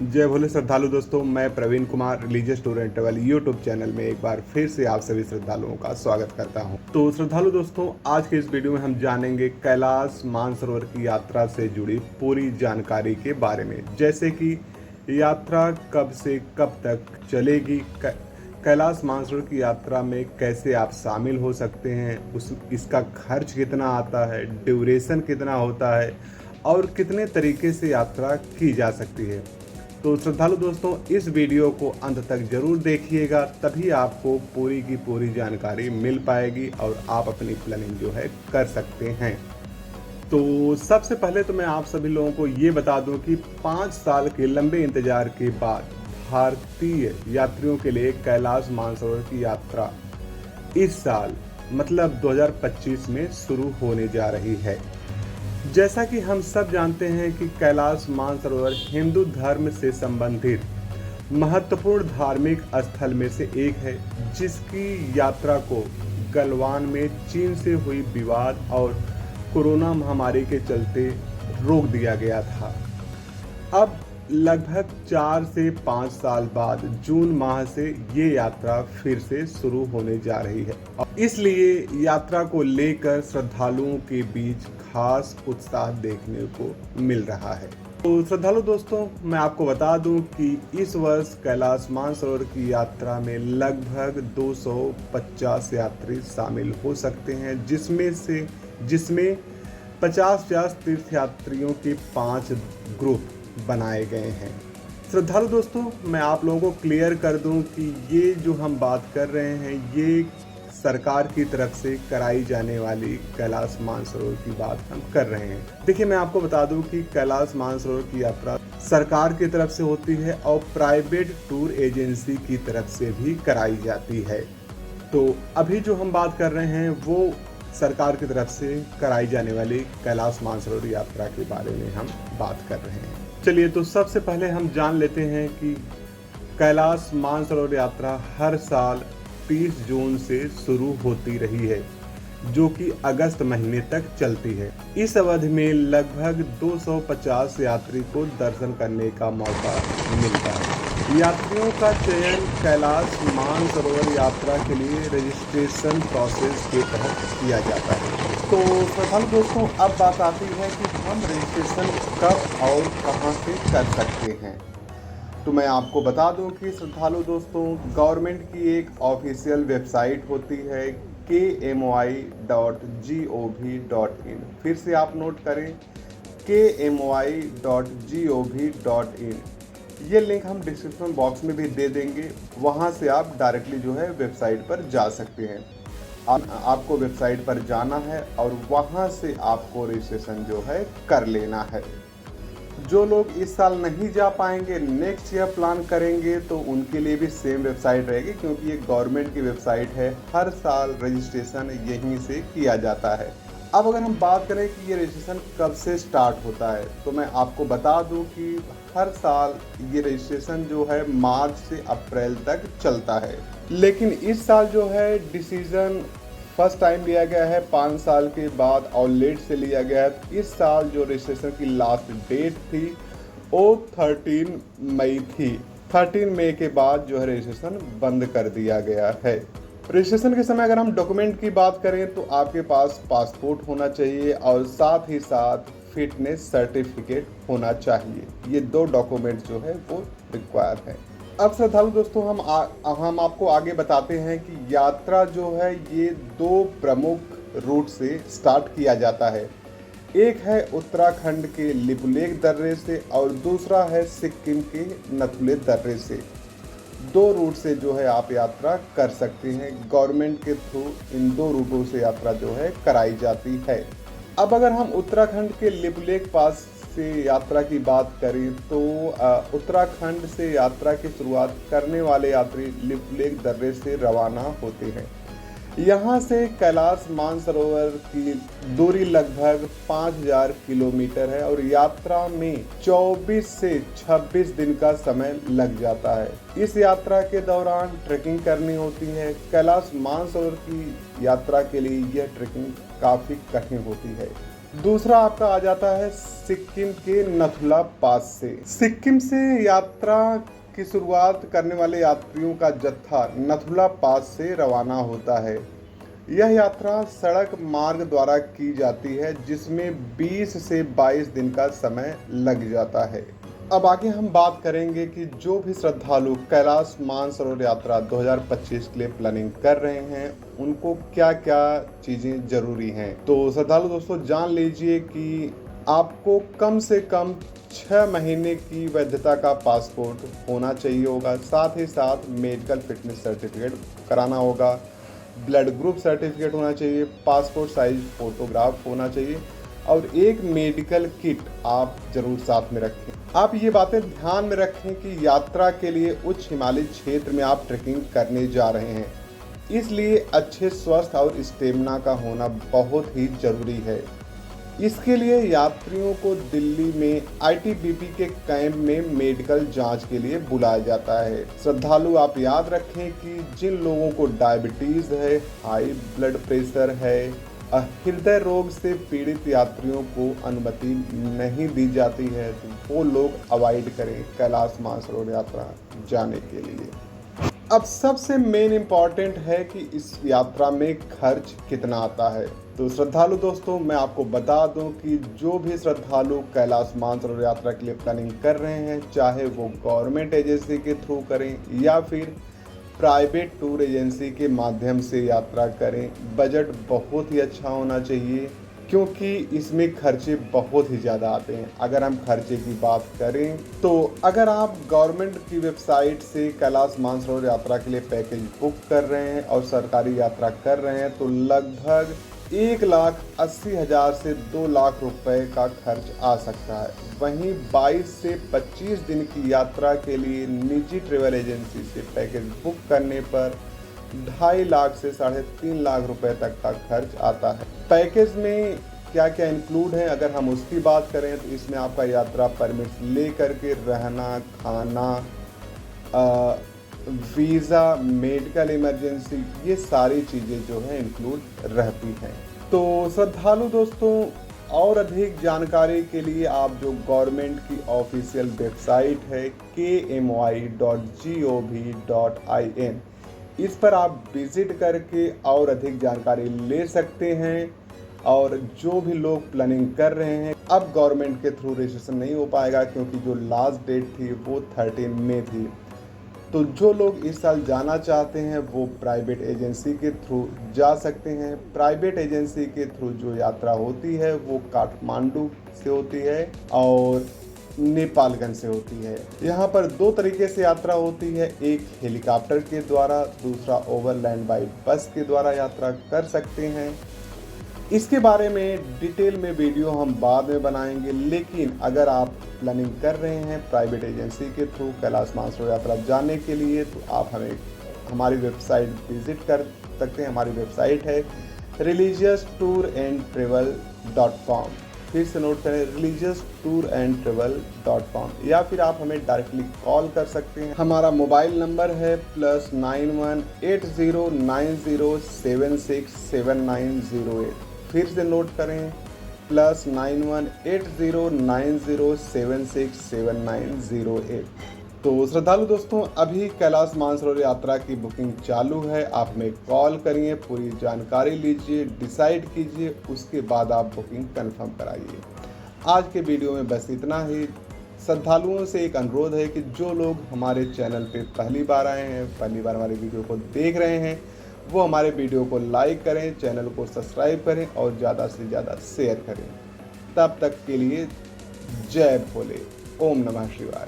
जय भोले श्रद्धालु दोस्तों, मैं Praveen Kumar religious student travel YouTube channel में एक बार फिर से आप सभी श्रद्धालुओं का स्वागत करता हूं। तो श्रद्धालु दोस्तों, आज के इस वीडियो में हम जानेंगे कैलाश मानसरोवर की यात्रा से जुड़ी पूरी जानकारी के बारे में, जैसे कि यात्रा कब से कब तक चलेगी, कैलाश मानसरोवर की यात्रा में कैसे आप शामिल हो सकते हैं, इसका खर्च कितना आता है, ड्यूरेशन कितना होता है और कितने तरीके से यात्रा की जा सकती है। तो श्रद्धालु दोस्तों, इस वीडियो को अंत तक जरूर देखिएगा, तभी आपको पूरी की पूरी जानकारी मिल पाएगी और आप अपनी प्लानिंग जो है कर सकते हैं। तो सबसे पहले तो मैं आप सभी लोगों को ये बता दूं कि 5 साल के लंबे इंतजार के बाद भारतीय यात्रियों के लिए कैलाश मानसरोवर की यात्रा इस साल मतलब 2025 में शुरू होने जा रही है। जैसा कि हम सब जानते हैं कि कैलाश मानसरोवर हिंदू धर्म से संबंधित महत्वपूर्ण धार्मिक स्थल में से एक है, जिसकी यात्रा को गलवान में चीन से हुई विवाद और कोरोना महामारी के चलते रोक दिया गया था। अब लगभग 4 से 5 साल बाद जून माह से ये यात्रा फिर से शुरू होने जा रही है, इसलिए यात्रा को लेकर श्रद्धालुओं के बीच खास उत्साह देखने को मिल रहा है। तो श्रद्धालु दोस्तों, मैं आपको बता दूं कि इस वर्ष कैलाश मानसरोवर की यात्रा में लगभग 250 यात्री शामिल हो सकते हैं, जिसमें 50 तीर्थयात्रियों के 5 ग्रुप बनाए गए हैं। श्रद्धालु दोस्तों, मैं आप लोगों को क्लियर कर दूं कि ये जो हम बात कर रहे हैं, ये सरकार की तरफ से कराई जाने वाली कैलाश मानसरोवर की बात हम कर रहे हैं। देखिए, मैं आपको बता दूं कि कैलाश मानसरोवर की यात्रा सरकार की तरफ से होती है और प्राइवेट टूर एजेंसी की तरफ से भी कराई जाती है। तो अभी जो हम बात कर रहे हैं वो सरकार की तरफ से कराई जाने वाली कैलाश मानसरोवर यात्रा के बारे में हम बात कर रहे हैं। चलिए, तो सबसे पहले हम जान लेते हैं कि कैलाश मानसरोवर यात्रा हर साल 30 जून से शुरू होती रही है, जो कि अगस्त महीने तक चलती है। इस अवधि में लगभग 250 यात्री को दर्शन करने का मौका मिलता है। यात्रियों का चयन कैलाश मानसरोवर यात्रा के लिए रजिस्ट्रेशन प्रोसेस के तहत किया जाता है। तो श्रद्धालु दोस्तों, अब बात आती है कि हम रजिस्ट्रेशन कब और कहां से कर सकते हैं। तो मैं आपको बता दूं कि श्रद्धालु दोस्तों, गवर्नमेंट की एक ऑफिशियल वेबसाइट होती है kmoi.gov.in। फिर से आप नोट करें, kmoi.gov.in। ये लिंक हम डिस्क्रिप्शन बॉक्स में भी दे देंगे, वहाँ से आप डायरेक्टली जो है वेबसाइट पर जा सकते हैं। आपको वेबसाइट पर जाना है और वहाँ से आपको रजिस्ट्रेशन जो है कर लेना है। जो लोग इस साल नहीं जा पाएंगे, नेक्स्ट ईयर प्लान करेंगे, तो उनके लिए भी सेम वेबसाइट रहेगी, क्योंकि ये गवर्नमेंट की वेबसाइट है। हर साल रजिस्ट्रेशन यहीं से किया जाता है। अब अगर हम बात करें कि ये रजिस्ट्रेशन कब से स्टार्ट होता है, तो मैं आपको बता दूं कि हर साल ये रजिस्ट्रेशन जो है मार्च से अप्रैल तक चलता है। लेकिन इस साल जो है डिसीजन फर्स्ट टाइम लिया गया है 5 साल के बाद और लेट से लिया गया है। इस साल जो रजिस्ट्रेशन की लास्ट डेट थी वो 13 मई थी। 13 मई के बाद जो है रजिस्ट्रेशन बंद कर दिया गया है। रजिस्ट्रेशन के समय अगर हम डॉक्यूमेंट की बात करें तो आपके पास पासपोर्ट होना चाहिए और साथ ही साथ फिटनेस सर्टिफिकेट होना चाहिए। ये 2 डॉक्यूमेंट जो है वो रिक्वायर है। अब श्रद्धालु दोस्तों, हम आपको आगे बताते हैं कि यात्रा जो है ये 2 प्रमुख रूट से स्टार्ट किया जाता है। एक है उत्तराखंड के लिपुलेख दर्रे से और दूसरा है सिक्किम के नथुले दर्रे से। 2 रूट से जो है आप यात्रा कर सकते हैं। गवर्नमेंट के थ्रू इन 2 रूटों से यात्रा जो है कराई जाती है। अब अगर हम उत्तराखंड के लिपुलेख पास से यात्रा की बात करें तो उत्तराखंड से यात्रा की शुरुआत करने वाले यात्री लिपुलेख दर्रे से रवाना होते हैं। यहाँ से कैलाश मानसरोवर की दूरी लगभग 5000 किलोमीटर है और यात्रा में 24 से 26 दिन का समय लग जाता है। इस यात्रा के दौरान ट्रैकिंग करनी होती है। कैलाश मानसरोवर की यात्रा के लिए यह ट्रैकिंग काफ़ी कठिन होती है। दूसरा आपका आ जाता है सिक्किम के नथुला पास से। सिक्किम से यात्रा की शुरुआत करने वाले यात्रियों का जत्था नथुला पास से रवाना होता है। यह यात्रा सड़क मार्ग द्वारा की जाती है जिसमें 20 से 22 दिन का समय लग जाता है। अब आगे हम बात करेंगे कि जो भी श्रद्धालु कैलाश मानसरोवर यात्रा 2025 के लिए प्लानिंग कर रहे हैं उनको क्या क्या चीज़ें ज़रूरी हैं। तो श्रद्धालु दोस्तों जान लीजिए कि आपको कम से कम 6 महीने की वैधता का पासपोर्ट होना चाहिए होगा। साथ ही साथ मेडिकल फिटनेस सर्टिफिकेट कराना होगा, ब्लड ग्रुप सर्टिफिकेट होना चाहिए, पासपोर्ट साइज फोटोग्राफ होना चाहिए और एक मेडिकल किट आप ज़रूर साथ में रखें। आप ये बातें ध्यान में रखें कि यात्रा के लिए उच्च हिमालय क्षेत्र में आप ट्रैकिंग करने जा रहे हैं, इसलिए अच्छे स्वास्थ्य और स्टेमिना का होना बहुत ही ज़रूरी है। इसके लिए यात्रियों को दिल्ली में आईटीबीपी के कैंप में मेडिकल जांच के लिए बुलाया जाता है। श्रद्धालु आप याद रखें कि जिन लोगों को डायबिटीज़ है, हाई ब्लड प्रेशर है, हृदय रोग से पीड़ित यात्रियों को अनुमति नहीं दी जाती है, तो वो लोग अवॉइड करें कैलाश मानसरोवर यात्रा जाने के लिए। अब सबसे मेन इम्पॉर्टेंट है कि इस यात्रा में खर्च कितना आता है। तो श्रद्धालु दोस्तों मैं आपको बता दूं कि जो भी श्रद्धालु कैलाश मानसरोवर यात्रा के लिए प्लानिंग कर रहे हैं, चाहे वो गवर्नमेंट एजेंसी के थ्रू करें या फिर प्राइवेट टूर एजेंसी के माध्यम से यात्रा करें, बजट बहुत ही अच्छा होना चाहिए क्योंकि इसमें खर्चे बहुत ही ज़्यादा आते हैं। अगर हम खर्चे की बात करें तो अगर आप गवर्नमेंट की वेबसाइट से कैलाश मानसरोवर यात्रा के लिए पैकेज बुक कर रहे हैं और सरकारी यात्रा कर रहे हैं तो लगभग 1,80,000 से 2 लाख रुपए का खर्च आ सकता है। वहीं 22 से 25 दिन की यात्रा के लिए निजी ट्रैवल एजेंसी से पैकेज बुक करने पर 2.5 लाख से 3.5 लाख रुपए तक का खर्च आता है। पैकेज में क्या क्या इंक्लूड है अगर हम उसकी बात करें तो इसमें आपका यात्रा परमिट ले करके रहना, खाना, वीज़ा, मेडिकल इमरजेंसी, ये सारी चीज़ें जो है इंक्लूड रहती हैं। तो श्रद्धालु दोस्तों और अधिक जानकारी के लिए आप जो गवर्नमेंट की ऑफिशियल वेबसाइट है kmy.gov.in, इस पर आप विज़िट करके और अधिक जानकारी ले सकते हैं। और जो भी लोग प्लानिंग कर रहे हैं, अब गवर्नमेंट के थ्रू रजिस्ट्रेशन नहीं हो पाएगा क्योंकि जो लास्ट डेट थी वो 13 मई थी। तो जो लोग इस साल जाना चाहते हैं वो प्राइवेट एजेंसी के थ्रू जा सकते हैं। प्राइवेट एजेंसी के थ्रू जो यात्रा होती है वो काठमांडू से होती है और नेपालगंज से होती है। यहाँ पर 2 तरीके से यात्रा होती है, एक हेलीकॉप्टर के द्वारा, दूसरा ओवरलैंड बाई बस के द्वारा यात्रा कर सकते हैं। इसके बारे में डिटेल में वीडियो हम बाद में बनाएंगे, लेकिन अगर आप प्लानिंग कर रहे हैं प्राइवेट एजेंसी के थ्रू कैलाश मानसरोवर यात्रा जाने के लिए तो आप हमें हमारी वेबसाइट विज़िट कर सकते हैं। हमारी वेबसाइट है religiousTourandTravel.com। फिर से नोट करें religiousTourandTravel.com, या फिर आप हमें डायरेक्टली कॉल कर सकते हैं। हमारा मोबाइल नंबर है +918090767908। फिर से नोट करें +918090767908। तो श्रद्धालु दोस्तों अभी कैलाश मानसरोवर यात्रा की बुकिंग चालू है। आप हमें कॉल करिए, पूरी जानकारी लीजिए, डिसाइड कीजिए, उसके बाद आप बुकिंग कंफर्म कराइए। आज के वीडियो में बस इतना ही। श्रद्धालुओं से एक अनुरोध है कि जो लोग हमारे चैनल पे पहली बार आए हैं, पहली बार हमारे वीडियो को देख रहे हैं, वो हमारे वीडियो को लाइक करें, चैनल को सब्सक्राइब करें और ज़्यादा से ज़्यादा शेयर करें। तब तक के लिए जय भोले, ओम नमः शिवाय।